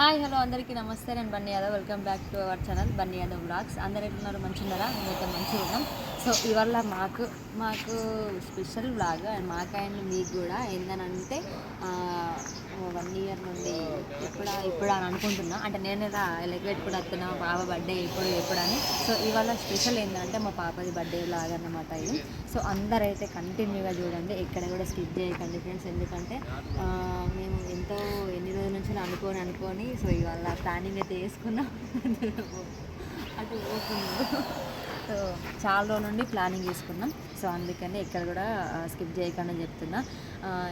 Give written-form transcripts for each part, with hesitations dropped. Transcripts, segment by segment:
Hi hello అందరికీ నమస్తే. నేను Bunny Yadav. Welcome back to our channel Bunny Yadav vlogs. అందరు ఎట్లున్నారు? మంచిగున్నారా? మేమైతే మంచిగా ఉన్నాం. సో ఇవాళ మాకు స్పెషల్ వ్లాగ్ అండ్ మాకైనా మీకు కూడా ఏంటనంటే 1 ఇయర్ నుండి ఇప్పుడు అని అనుకుంటున్నా. అంటే నేను ఇలా లెక్క పెట్టుకుని వస్తున్నా పాప బర్త్డే ఎప్పుడని. సో ఇవాళ స్పెషల్ ఏంటంటే మా పాపది బర్త్డే లాగా అన్నమాట ఇది. సో అందరైతే కంటిన్యూగా చూడండి, ఎక్కడ కూడా స్కిప్ చేయకండి ఫ్రెండ్స్. ఎందుకంటే మేము ఎన్ని రోజుల నుంచి అనుకొని సో ఇవాళ ప్లానింగ్ అయితే వేసుకున్నాం. అటు పోతున్నాం. సో చాలా రోజుల నుండి ప్లానింగ్ చేసుకున్నాం. సో అందుకని ఎక్కడ కూడా స్కిప్ చేయకుండా చెప్తున్నా.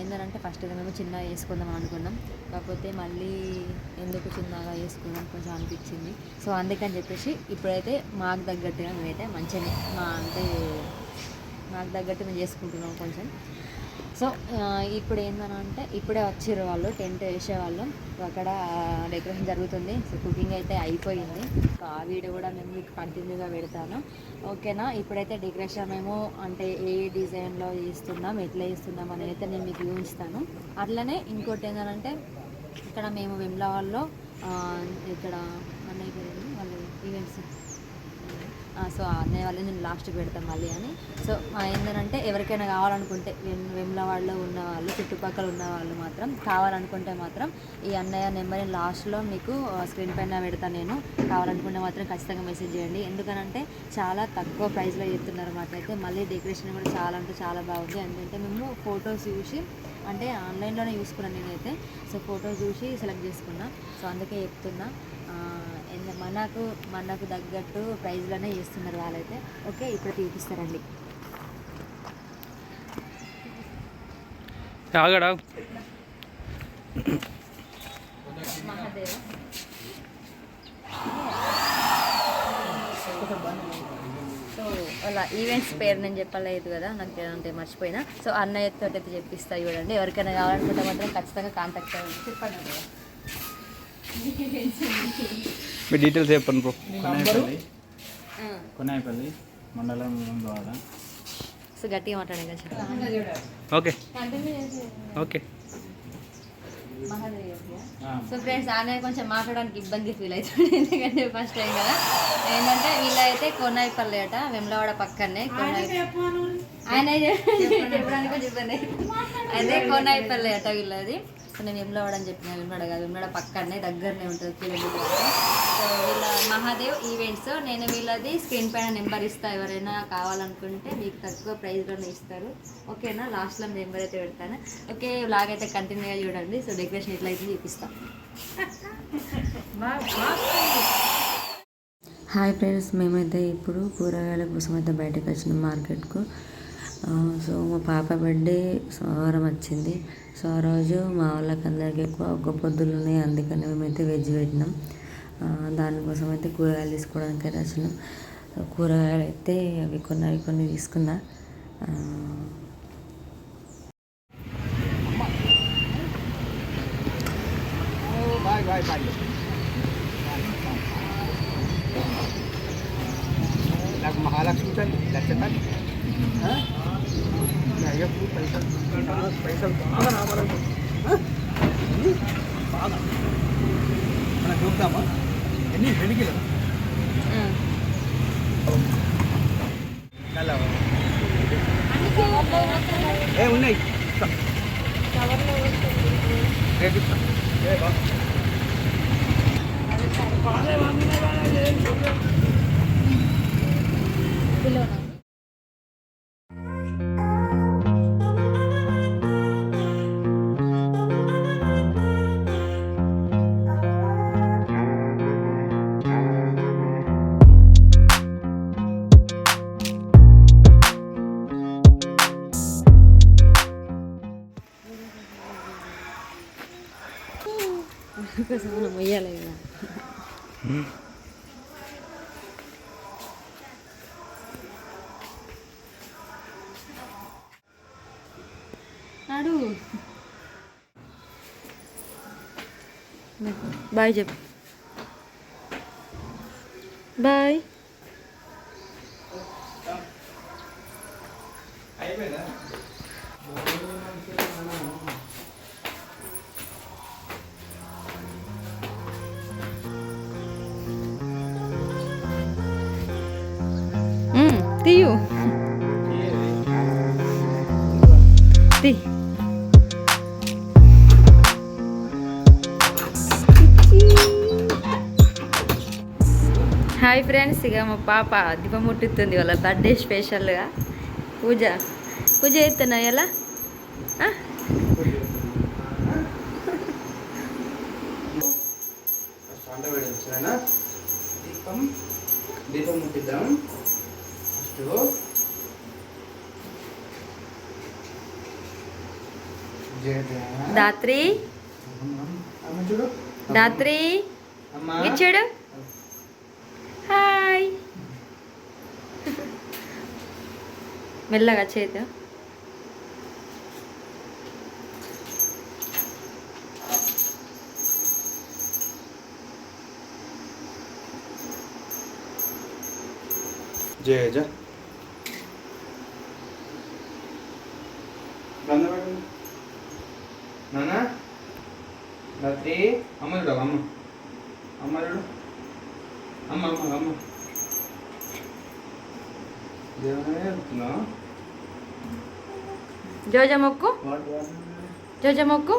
ఏంటంటే ఫస్ట్ అయితే మేము చిన్నగా వేసుకుందాం అనుకున్నాం, కాకపోతే మళ్ళీ ఎందుకు చిన్నగా వేసుకుందాం కొంచెం అనిపించింది. సో అందుకని చెప్పేసి ఇప్పుడైతే మాకు తగ్గట్టుగా మేమైతే మంచిగా మాకు తగ్గట్టు మేము చేసుకుంటున్నాం కొంచెం. సో ఇప్పుడు ఏంటంటే ఇప్పుడే వచ్చిర్రు వాళ్ళు, టెంట్ వేసేవాళ్ళు. అక్కడ డెకరేషన్ జరుగుతుంది. సో కుకింగ్ అయితే అయిపోయింది. సో ఆ వీడియో కూడా మేము మీకు కంటిన్యూగా పెడతాను, ఓకేనా? ఇప్పుడైతే డెకరేషన్ మేము అంటే ఏ డిజైన్లో చేస్తున్నాం, ఎట్లా చేస్తున్నాం అనేది అయితే నేను మీకు చూపిస్తాను. అట్లనే ఇంకోటి ఏంటంటే ఇక్కడ మేము వెమ్లవాడలో ఇక్కడ అన్నయ్య వాళ్ళ ఈవెంట్స్, సో అన్నయ్య వాళ్ళని నేను లాస్ట్ పెడతాం మళ్ళీ అని. సో ఏంటంటే ఎవరికైనా కావాలనుకుంటే వెమ్లవాడలో ఉన్న వాళ్ళు, చుట్టుపక్కల ఉన్న వాళ్ళు మాత్రం కావాలనుకుంటే మాత్రం ఈ అన్నయ్య నెంబర్ని లాస్ట్లో మీకు స్క్రీన్ పైన పెడతాను నేను. కావాలనుకుంటే మాత్రం ఖచ్చితంగా మెసేజ్ చేయండి. ఎందుకనంటే చాలా తక్కువ ప్రైస్లో చెప్తున్నారు మాకైతే. మళ్ళీ డెకరేషన్ కూడా చాలా అంటే చాలా బాగుంది. ఎందుకంటే మేము ఫొటోస్ చూసి అంటే ఆన్లైన్లోనే చూసుకున్నాను నేనైతే. సో ఫొటోస్ చూసి సెలెక్ట్ చేసుకున్నా. సో అందుకే చెప్తున్నా, మనకు తగ్గట్టు ప్రైజ్లోనే చేస్తున్నారు వాళ్ళైతే. ఓకే, ఇప్పుడు చూపిస్తారండి. మహాదేవ్ సో వాళ్ళ ఈవెంట్స్ పేరు నేను చెప్పలేదు కదా, నాకు అంటే మర్చిపోయినా. సో అన్నయ్యతో అయితే చెప్పిస్తా చూడండి. ఎవరికైనా కావాలనుకుంటే మాత్రం ఖచ్చితంగా కాంటాక్ట్ అవ్వండి. చెప్పండి మీ డీటెయిల్స్ చెప్పండి బ్రో. కొనాయిపల్లి మండలం ద్వారా. సో గట్టిగా మాట్లాడే కదా. Okay okay. సో ఫ్రెండ్స్ ఆయన కొంచెం మాట్లాడడానికి ఇబ్బంది ఫీల్ అవుతుంది, ఎందుకంటే ఫస్ట్ టైం కదా. ఏంటంటే వీళ్ళైతే కొనాయిపల్లి అట, వెమ్లవాడ పక్కనే. ఆయన చెప్పడానికి ఇబ్బంది అయితే కొనాయిపల్లి అట వీళ్ళది. సో నేను వెమ్లవాడ అని చెప్పిన, వెమ్లవాడ కాదు, వెమ్లవాడ పక్కనే దగ్గరనే ఉంటుంది కిలోమీటర్. సో వీళ్ళ మహాదేవ్ ఈవెంట్స్. నేను వీళ్ళది స్క్రీన్ పైన నెంబర్ ఇస్తాను, ఎవరైనా కావాలనుకుంటే మీకు తక్కువ ప్రైస్లోనే ఇస్తారు, ఓకేనా? లాస్ట్లో నెంబర్ అయితే పెడతాను. ఓకే, వ్లాగ్ అయితే కంటిన్యూగా చూడండి. సో డెకరేషన్ ఎట్లా అయితే చూపిస్తాను. హాయ్ ఫ్రెండ్స్, మేమైతే ఇప్పుడు కూరగాయల కోసం అయితే బయటకు వచ్చినాం మార్కెట్కు. సో మా పాప బర్త్డే సోమవారం వచ్చింది. సో ఆ రోజు మా వాళ్ళకి అందరికీ ఎక్కువ ఒక్క పొద్దులు ఉన్నాయి, అందుకని మేమైతే వెజ్ పెట్టినాం. దానికోసం అయితే కూరగాయలు తీసుకోవడానికి వచ్చినాం. కూరగాయలు అయితే అవి కొన్ని తీసుకున్నా. మహాలక్ష్మి పైసలు బాగా రావాలి. బాగా మనం చూద్దామా ఎన్ని వెలిగిలు ఉన్నాయి. కోసం మనం మొయ్యాలి కదా. నాడు బాయ్ చెప్పు. బాయ్. తీయు తీ. హాయ్ ఫ్రెండ్స్, ఇక మా పాప దీపం ముట్టుతుంది వాళ్ళ బర్త్డే స్పెషల్గా. పూజ చేస్తున్నావు ఎలా? దీపం ముట్టిద్దాం దాత్రి చూడు దాత్రి చూడు. హాయ్. మెల్లగా చేత జయ జయ నానా రాత్రి అమ్మ చూడ అమ్మ అమ్మ చూడు అమ్మ అమ్మ అమ్మ దేవున్నా జోజ మొక్కు, జోజ మొక్కు.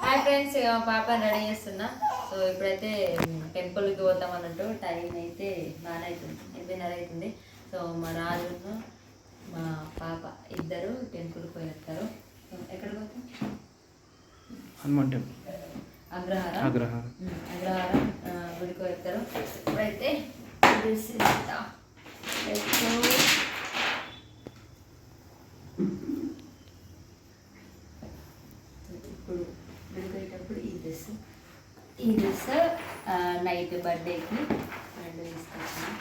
హాయ్ ఫ్రెండ్స్, పాప రెడీ చేస్తున్నా. సో ఇప్పుడైతే టెంపుల్కి పోతాం అన్నట్టు. టైం అయితే బాగానే అవుతుంది, 8:30 అవుతుంది. సో మా రాజును మా పాప ఇద్దరు టెంపుల్కి పోయినట్టారు. ఎక్కడికి పోతాం? హనుమాన్ టెంపుల్, అగ్రహారం గుడికి వెళ్తారు. ఇప్పుడైతే ఇప్పుడు గుడికి ఈ డ్రెస్ నైట్ బర్త్డేకి రెండు తీసుకొచ్చాను.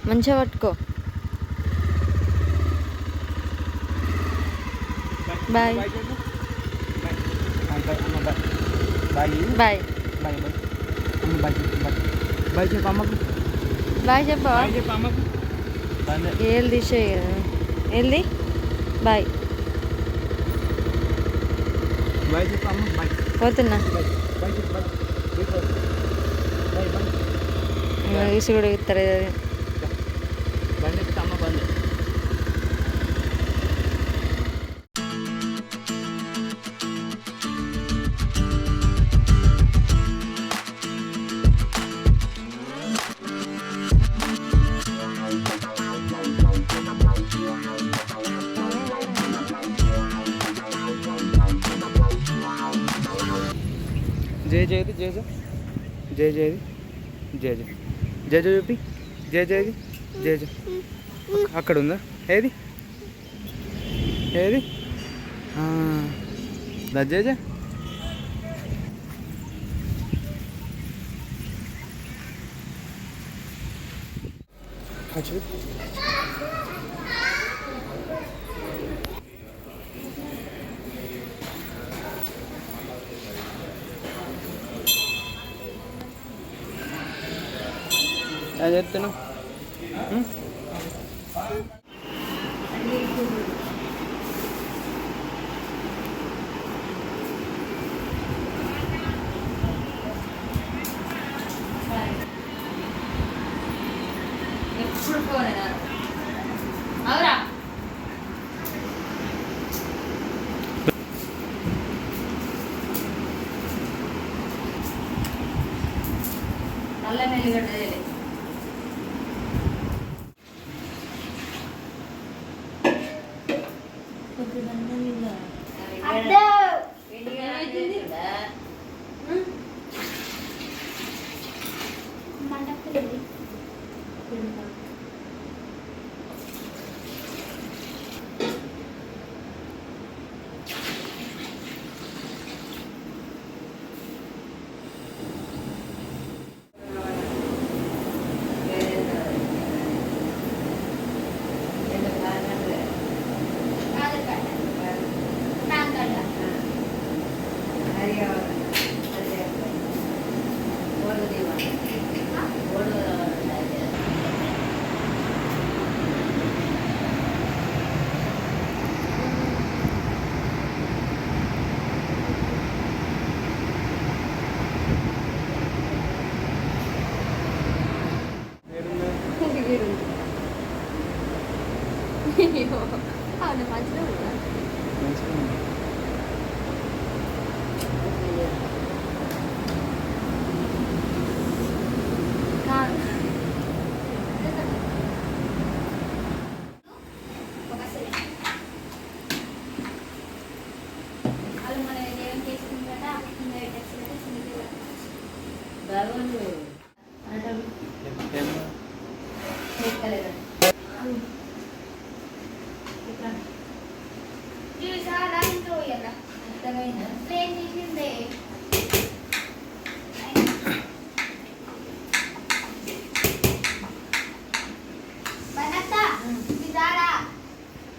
మంచిగా పట్టుకో. బాయ్ బాయ్ బాయ్ చెప్పు అమ్మకు, బాయ్ చెప్పా. చెప్పు అమ్మకు. ఏళ్ళు తీసేయి, ఏళ్ళి బాయ్ బాయ్ చెప్పు అమ్మ. బాయ్ పోతున్నా. బాయ్ చెప్పు బాయ్ బాయ్ ఇసు కూడా ఇస్తారు. బండి అమ్మ బండి. జయ జయది జయ జయ జయ జయది జయ జయ జయ జయ చెప్పి జయ జయది జయ జయ. అక్కడ ఉందా? ఏది ఏది జయ జయ. చెప్తున్నావు ఎప్పుడు ఫోన్ అవురా? నల్ల మెల్లిగడ్డ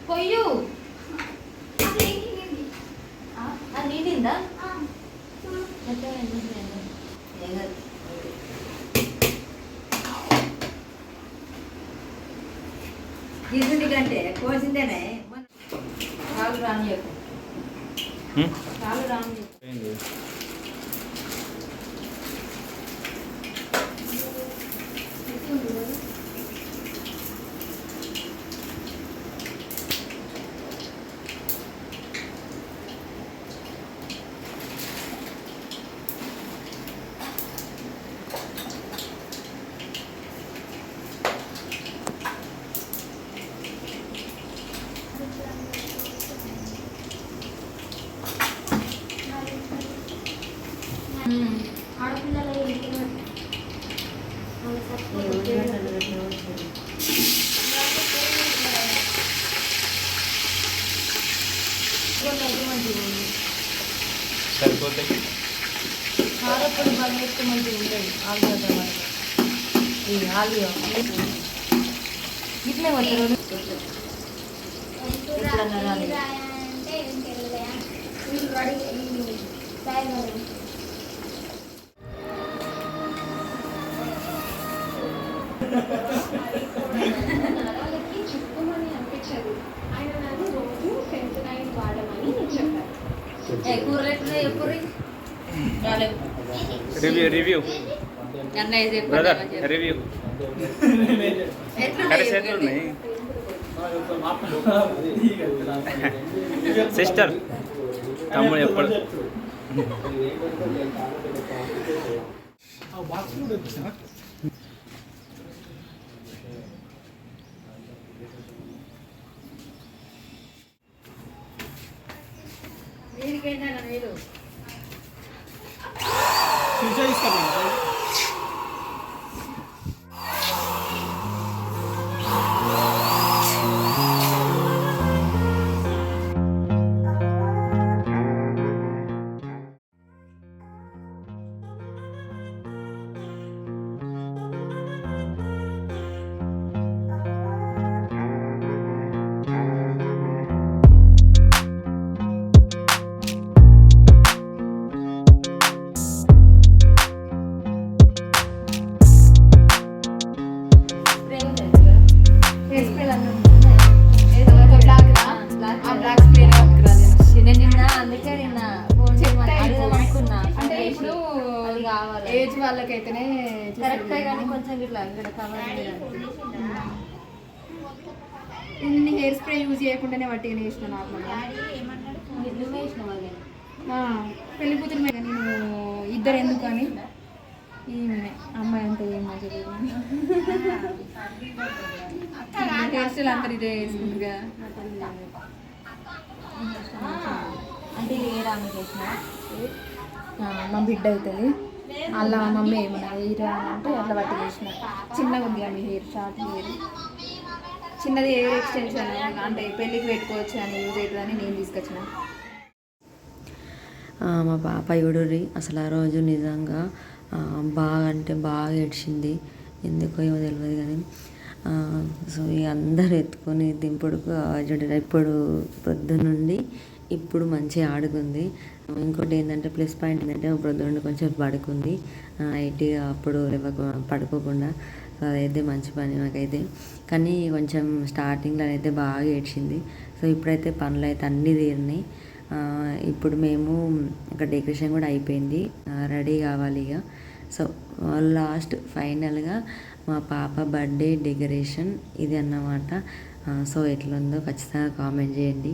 పొయ్యు అది నీటిందా గిరిజుడి కంటే కోసిందేనే కాలు రాని చెప్పు కాలు రాని చెప్పు సరిపోతే కారప్పుడు బాగా ఎక్కువ మంచిగా ఉంటుంది ఆలుగడ్డ ఈ ఆలు ఇట్లే వచ్చారు కూరలు ఎట్లున్నాయి ఎప్పుడు రివ్యూ బ్రదర్ రివ్యూ కరెక్ట్ ఎట్లున్నాయి సిస్టర్ తమ్ముడు ఎప్పుడు మీరు ఏజ్ వాళ్ళకైతేనే కరెక్టే కానీ కొంచెం ఇట్లా ఇక్కడ కవర్ నేను హెయిర్ స్ప్రే యూజ్ చేయకుండానే వట్టిగానే వేసిన నార్మల్గా పెళ్లి కూతురు మీద నేను ఇద్దరు ఎందుకు అని ఈమె అమ్మాయి అంటే ఏం మంచిది హెయిర్ స్టైల్ అందరు ఇదే వేసుకుంటారుగా అంటే ఏ రామి చేసిన మా బిడ్డ అవుతుంది అలా మమ్మీ ఏమన్నా హెయిర్ అంటే అట్లా బట్టి చేసిన చిన్నగా ఉంది ఆమె హెయిర్ షార్ట్ హెయిర్ చిన్నది హెయిర్ ఎక్స్టెన్షన్ అంటే పెళ్ళికి పెట్టుకోవచ్చు అని యూజ్ అవుతుందని నేను తీసుకొచ్చిన. మా పాప యుడురి అసలు ఆ రోజు నిజంగా బాగా అంటే బాగా ఏడ్చింది, ఎందుకో ఏమో తెలియదు కానీ. సో ఇక అందరు ఎత్తుకొని దింపుడుకు ఇప్పుడు పొద్దున్నుండి ఇప్పుడు మంచిగా ఆడుకుంది. ఇంకోటి ఏంటంటే ప్లస్ పాయింట్ ఏంటంటే పొద్దున్నుండి కొంచెం పడుకుంది నైట్, అప్పుడు పడుకోకుండా. సో అదైతే మంచి పని నాకైతే. కానీ కొంచెం స్టార్టింగ్లో అయితే బాగా ఏడ్చింది. సో ఇప్పుడైతే పనులు అయితే అన్నీ తీరినాయి. ఇప్పుడు మేము ఒక డెకరేషన్ కూడా అయిపోయింది, రెడీ కావాలి ఇక. సో లాస్ట్ ఫైనల్గా మా పాప బర్త్డే డెకరేషన్ ఇది అన్నమాట. సో ఎట్లుందో ఖచ్చితంగా కామెంట్ చేయండి.